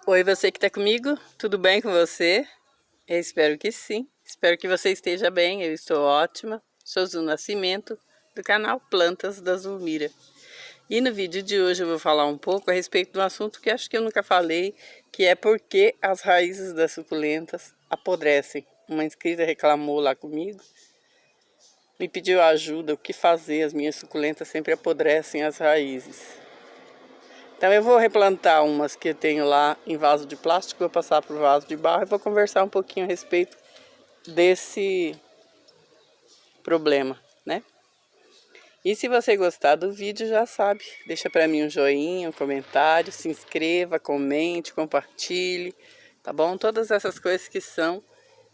Oi, você que está comigo, tudo bem com você? Eu espero que sim. Espero que você esteja bem, eu estou ótima. Sou Zu Nascimento, do canal Plantas da Zulmira. E no vídeo de hoje eu vou falar um pouco a respeito de um assunto que acho que eu nunca falei, que é por que as raízes das suculentas apodrecem. Uma inscrita reclamou lá comigo, me pediu ajuda, o que fazer, as minhas suculentas sempre apodrecem as raízes. Então eu vou replantar umas que eu tenho lá em vaso de plástico, vou passar para o vaso de barro e vou conversar um pouquinho a respeito desse problema, né? E se você gostar do vídeo, já sabe, deixa para mim um joinha, um comentário, se inscreva, comente, compartilhe, tá bom? Todas essas coisas que são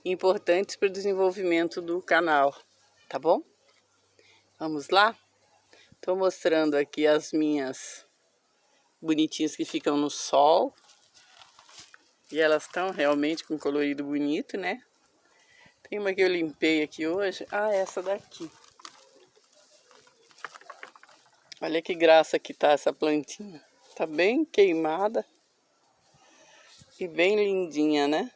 importantes para o desenvolvimento do canal, tá bom? Vamos lá? Estou mostrando aqui as minhas bonitinhas que ficam no sol. E elas estão realmente com colorido bonito, né? Tem uma que eu limpei aqui hoje. Ah, essa daqui. Olha que graça que tá essa plantinha. Tá bem queimada. E bem lindinha, né?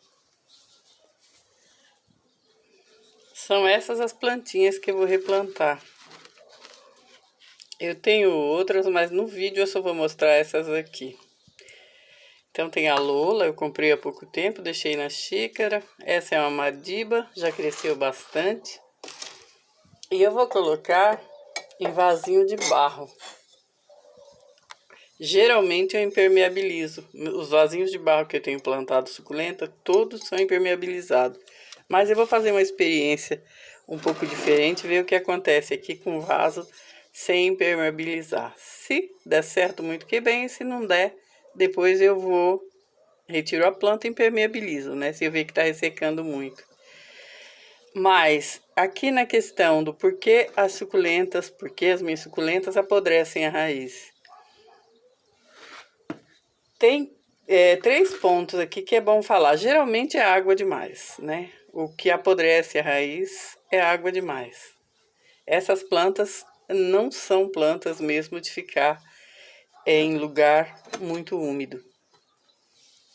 São essas as plantinhas que eu vou replantar. Eu tenho outras, mas no vídeo eu só vou mostrar essas aqui. Então tem a Lola, eu comprei há pouco tempo, deixei na xícara. Essa é uma Madiba, já cresceu bastante. E eu vou colocar em vasinho de barro. Geralmente eu impermeabilizo. Os vasinhos de barro que eu tenho plantado suculenta, todos são impermeabilizados. Mas eu vou fazer uma experiência um pouco diferente, ver o que acontece aqui com o vaso sem impermeabilizar. Se der certo, muito que bem, e se não der, depois eu vou retiro a planta e impermeabilizo, né? Se eu ver que está ressecando muito. Mas aqui na questão do porquê as suculentas, porque as minhas suculentas apodrecem a raiz. Tem três pontos aqui que é bom falar. Geralmente é água demais, né? O que apodrece a raiz é água demais. Essas plantas não são plantas mesmo de ficar em lugar muito úmido.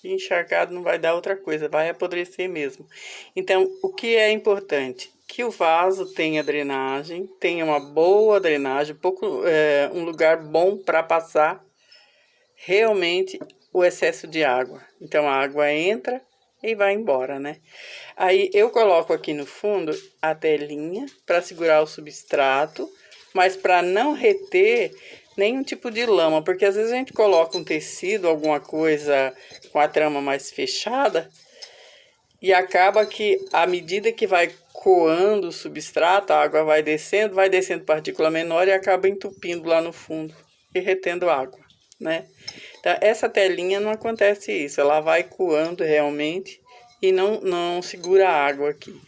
E encharcado não vai dar outra coisa, vai apodrecer mesmo. Então, o que é importante? Que o vaso tenha drenagem, tenha uma boa drenagem, um lugar bom para passar realmente o excesso de água. Então a água entra e vai embora, né? Aí eu coloco aqui no fundo a telinha para segurar o substrato, mas para não reter nenhum tipo de lama, porque às vezes a gente coloca um tecido, alguma coisa com a trama mais fechada e acaba que à medida que vai coando o substrato, a água vai descendo partícula menor e acaba entupindo lá no fundo e retendo água, né? Então, essa telinha não acontece isso, ela vai coando realmente e não segura a água aqui.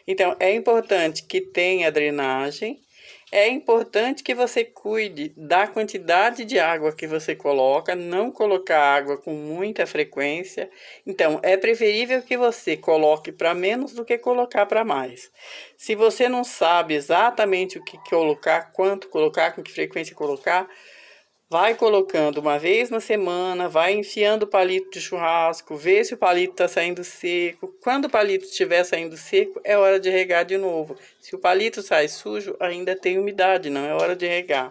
Então, é importante que tenha drenagem, é importante que você cuide da quantidade de água que você coloca, não colocar água com muita frequência. Então, é preferível que você coloque para menos do que colocar para mais. Se você não sabe exatamente o que colocar, quanto colocar, com que frequência colocar, vai colocando uma vez na semana, vai enfiando o palito de churrasco, vê se o palito está saindo seco. Quando o palito estiver saindo seco, é hora de regar de novo. Se o palito sai sujo, ainda tem umidade, não é hora de regar,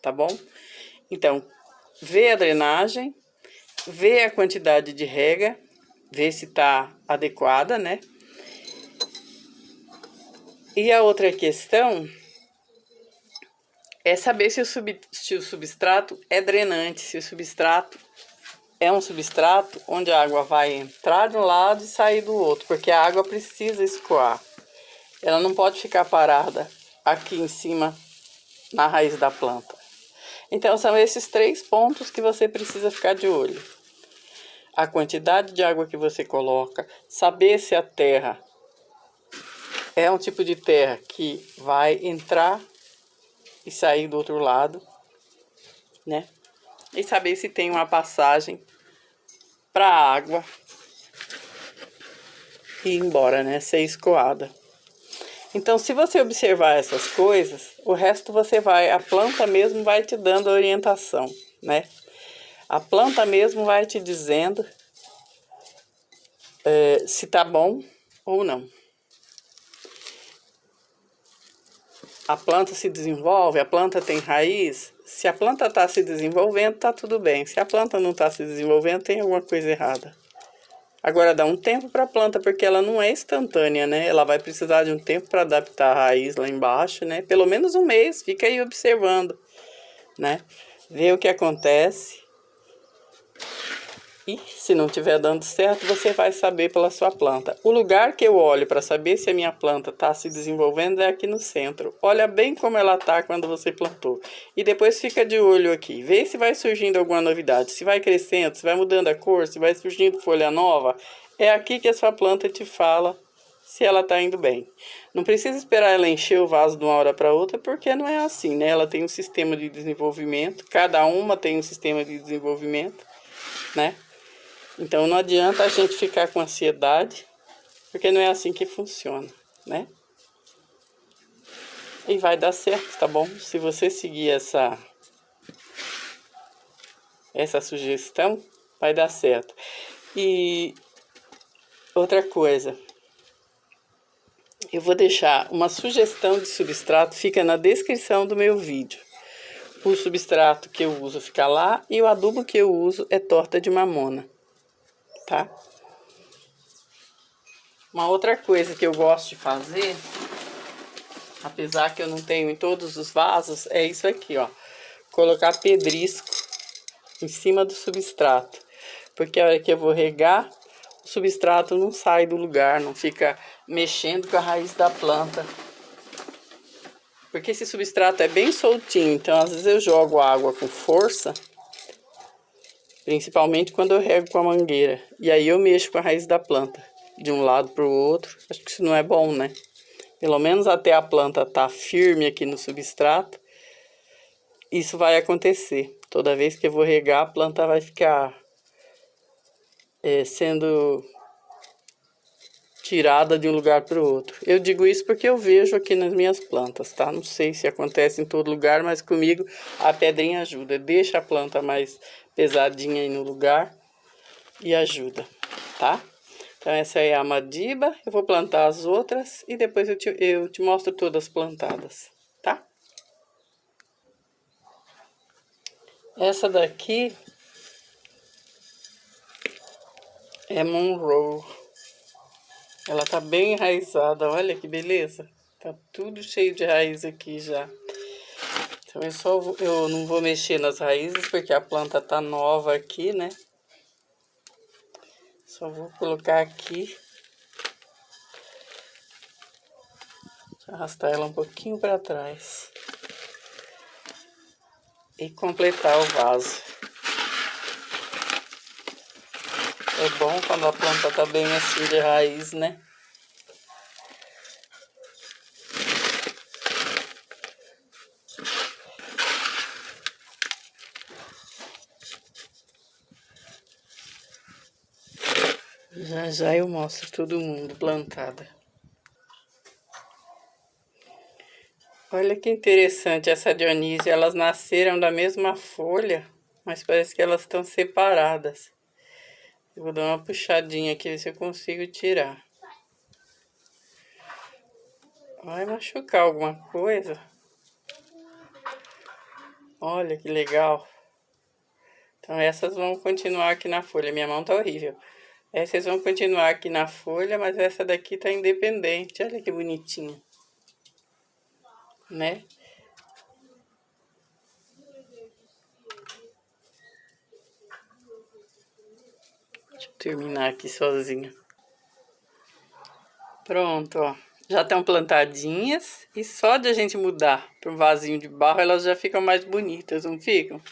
tá bom? Então, vê a drenagem, vê a quantidade de rega, vê se está adequada, né? E a outra questão é saber se o substrato é drenante, se o substrato é um substrato onde a água vai entrar de um lado e sair do outro, porque a água precisa escoar. Ela não pode ficar parada aqui em cima, na raiz da planta. Então, são esses três pontos que você precisa ficar de olho. A quantidade de água que você coloca, saber se a terra é um tipo de terra que vai entrar e sair do outro lado, né? E saber se tem uma passagem para a água e ir embora, né? Ser escoada. Então, se você observar essas coisas, o resto a planta mesmo vai te dando orientação, né? A planta mesmo vai te dizendo se tá bom ou não. A planta se desenvolve, a planta tem raiz. Se a planta está se desenvolvendo, tá tudo bem. Se a planta não está se desenvolvendo, tem alguma coisa errada. Agora dá um tempo para a planta, porque ela não é instantânea, né? Ela vai precisar de um tempo para adaptar a raiz lá embaixo, né? Pelo menos um mês, fica aí observando, né? Vê o que acontece. E se não estiver dando certo, você vai saber pela sua planta. O lugar que eu olho para saber se a minha planta está se desenvolvendo é aqui no centro. Olha bem como ela está quando você plantou. E depois fica de olho aqui. Vê se vai surgindo alguma novidade. Se vai crescendo, se vai mudando a cor, se vai surgindo folha nova. É aqui que a sua planta te fala se ela está indo bem. Não precisa esperar ela encher o vaso de uma hora para outra, porque não é assim, né? Ela tem um sistema de desenvolvimento. Cada uma tem um sistema de desenvolvimento, né? Então não adianta a gente ficar com ansiedade, porque não é assim que funciona, né? E vai dar certo, tá bom? Se você seguir essa sugestão, vai dar certo. E outra coisa, eu vou deixar uma sugestão de substrato, fica na descrição do meu vídeo. O substrato que eu uso fica lá e o adubo que eu uso é torta de mamona. Tá? Uma outra coisa que eu gosto de fazer, apesar que eu não tenho em todos os vasos, é isso aqui, ó. Colocar pedrisco em cima do substrato. Porque a hora que eu vou regar, o substrato não sai do lugar, não fica mexendo com a raiz da planta. Porque esse substrato é bem soltinho, então às vezes eu jogo água com força, principalmente quando eu rego com a mangueira. E aí eu mexo com a raiz da planta, de um lado para o outro. Acho que isso não é bom, né? Pelo menos até a planta estar firme aqui no substrato, isso vai acontecer. Toda vez que eu vou regar, a planta vai ficar sendo tirada de um lugar para o outro. Eu digo isso porque eu vejo aqui nas minhas plantas, tá? Não sei se acontece em todo lugar, mas comigo a pedrinha ajuda. Deixa a planta mais pesadinha aí no lugar e ajuda, tá? Então essa é a madiba, eu vou plantar as outras e depois eu te mostro todas plantadas, tá? Essa daqui é Monroe. Ela tá bem enraizada, olha que beleza. Tá tudo cheio de raiz aqui já. Então eu não vou mexer nas raízes porque a planta tá nova aqui, né? Só vou colocar aqui. Arrastar ela um pouquinho para trás. E completar o vaso. É bom quando a planta tá bem assim de raiz, né? Já já eu mostro todo mundo plantada. Olha que interessante essa Dionísia, elas nasceram da mesma folha, mas parece que elas estão separadas. Eu vou dar uma puxadinha aqui, ver se eu consigo tirar. Vai machucar alguma coisa? Olha que legal. Então essas vão continuar aqui na folha, minha mão tá horrível. Essas vão continuar aqui na folha, mas essa daqui tá independente, olha que bonitinha. Né? Deixa eu terminar aqui sozinha. Pronto, ó. Já estão plantadinhas e só de a gente mudar para um vasinho de barro, elas já ficam mais bonitas, não ficam?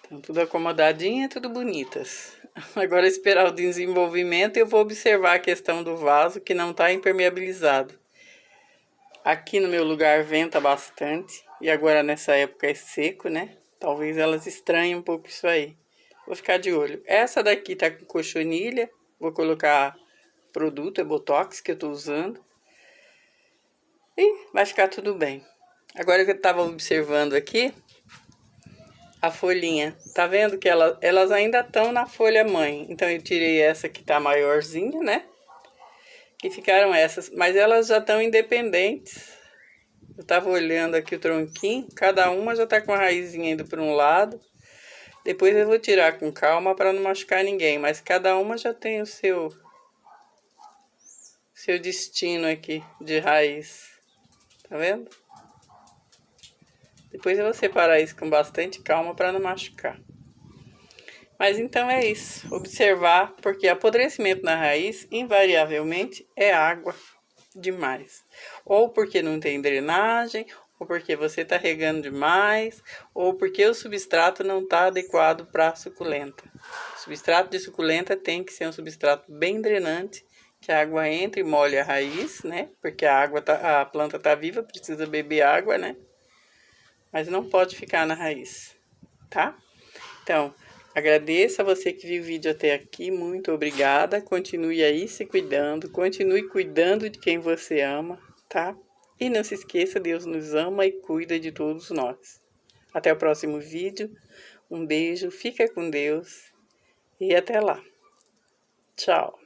Estão tudo acomodadinhas, tudo bonitas. Agora esperar o desenvolvimento e eu vou observar a questão do vaso que não está impermeabilizado. Aqui no meu lugar venta bastante e agora nessa época é seco, né? Talvez elas estranhem um pouco isso aí. Vou ficar de olho. Essa daqui tá com cochonilha. Vou colocar produto, é Botox que eu tô usando. E vai ficar tudo bem. Agora que eu tava observando aqui, a folhinha. Tá vendo que elas ainda estão na folha mãe. Então eu tirei essa que tá maiorzinha, né? E ficaram essas, mas elas já estão independentes. Eu tava olhando aqui o tronquinho, cada uma já tá com a raizinha indo para um lado. Depois eu vou tirar com calma para não machucar ninguém, mas cada uma já tem o seu destino aqui de raiz. Tá vendo? Depois eu vou separar isso com bastante calma para não machucar. Mas então é isso, observar, porque apodrecimento na raiz, invariavelmente, é água demais. Ou porque não tem drenagem, ou porque você está regando demais, ou porque o substrato não está adequado para a suculenta. O substrato de suculenta tem que ser um substrato bem drenante, que a água entre e molhe a raiz, né? Porque a planta está viva, precisa beber água, né? Mas não pode ficar na raiz, tá? Então, agradeço a você que viu o vídeo até aqui, muito obrigada. Continue aí se cuidando, continue cuidando de quem você ama, tá? E não se esqueça, Deus nos ama e cuida de todos nós. Até o próximo vídeo, um beijo, fica com Deus e até lá. Tchau!